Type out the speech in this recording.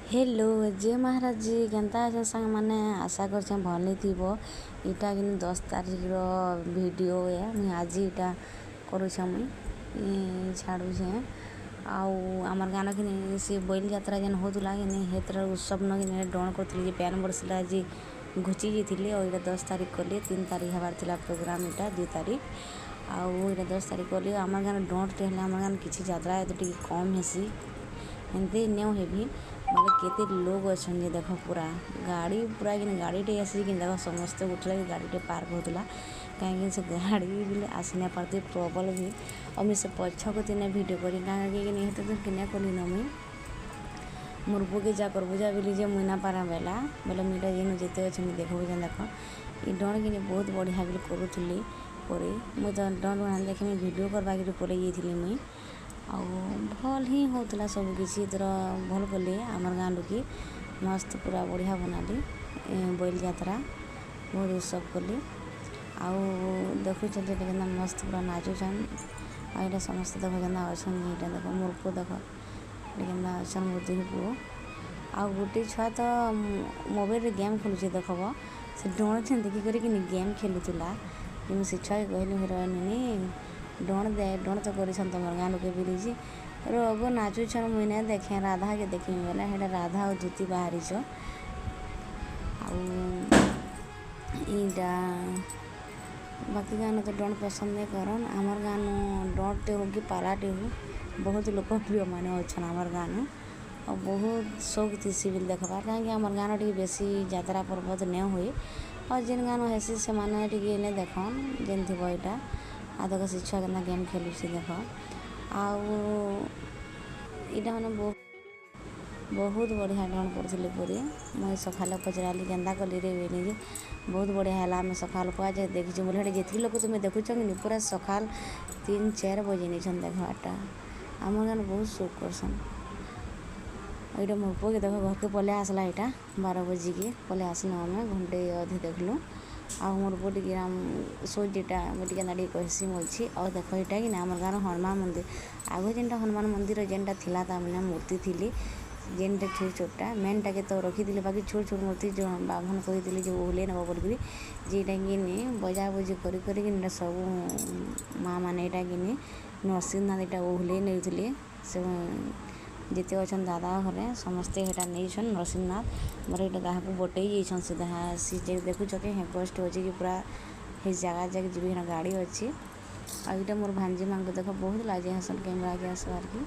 hello जय महाराज जी केनता अच्छे सांग मैंने आशा कर भल इटा कि 10 तारीख वीडियो है मुझे आज इटा करुछे मुई छाड़ुछे आमर गाना कि सी बैल यात्रा जेन होता कि हेतर उत्सव न कि डण करी पैन बरसला आज घुची जाइए और ये 10 तारीख कली 3 तारीख हबार थिला प्रोग्राम इटा 2 तारीख आउ 10 तारीख कली आम गाना डणटे आम गाना किसी यात्रा तो कम हेसी एमती नेउ हेबी मतलब केते लोग अच्छा देख पूरा गाड़ी पूरा कि गाड़ीटे आसी कि देख समस्ते उठला कि गाड़ीटे पार्क होता कहीं से गाड़ी भी आसी ना पारती प्रबल भी और मुझे पछक तीन भिड करी कहीं तो किना कली न मुई मोर बुके जा कर बुझा बोली जे मुई ना पारा बेला बोले मुईटा जेन जिते अच्छे मुझे देखो जे देख ये डण कि बहुत बढ़िया भी करूली पर मुझे तो डण देखे मुझे भिड करवा पड़े जाइए मुई भल ही होता सब किसी तर भल कले आमर गाँ लोग मस्त पूरा बढ़िया बनाली बैल यात्रा बहुत उत्सव कली आउ देखुं के मस्त पूरा नाचुछन आईटा समस्त देख के अच्छा देख मोर पु देख के अच्छा मूर्ति पु आ गोटे छुआ तो मोबाइल गेम खेलुचे देखब से डण देखिक गेम खेलुला कि से छुआ कहली हिरोइन डण तो कर तुम गाँ लोग बोली रोगो नाचुछन मुई ना देखे राधा के देखी बोला है राधा और धुती बाहरी आईटा बाकी गाना तो डण पसंद नहीं करन आमर गान डटे हो कि पालाटे हो बहुत लोकप्रिय माने अच्छा आमर गान और बहुत शौक थी भी देखबार कहीं आमर गान टी बेसी यात्रा पर्वत नहीं हुए और जेन गान हेसी से मैंने नहीं देखन जेन थी यहाँ आ देख से छुआ के गेम खेलुची देख आईटा मैंने बहुत बढ़िया डण करी पूरी मुझे सकाल पचराली केन्दा कली रे बोली बहुत बढ़िया है आम सकाल आज देखी बोले जी लोग तुम्हें देखुच कि पूरा सकाल 3-4 बजे नहीं देखवाटा आम गान बहुत शौक करसन यहाँ मोर पुआ के देख घर के पले आसला यहाँ 12 बजे के पले आसलु आम घंटे अधे देखलु आ मोर पु सोचीटा मुझे कहसी मुझी और देख यहाँ कि आम गाँव हनुमान मंदिर आगे जेनटा हनुमान मंदिर जेनटा थिला मैंने मूर्ति थी जेनटा छोट छोटा मेनटा के तो रखी थी बाकी छोट छोट मूर्ति जो बाभन कही जो ओहले नब बोलिकी जेटा कि बजा बुझी कर सब माँ मैंने यहाँ कि नरसिंहनाथ यहाँ ओहले नहीं से जिते अच्छा दादा घरे समस्ते यहाँ नहीं नरसिंहनाथ मोर यहाँ क्या बटे जाइछन से देखुच कि हे पोस्ट अच्छे कि पूरा हे जगह जाके जी गाड़ी अच्छी आ मोर भांजी माँ को देख बहुत लाजे हसन कैमरा के आसबार की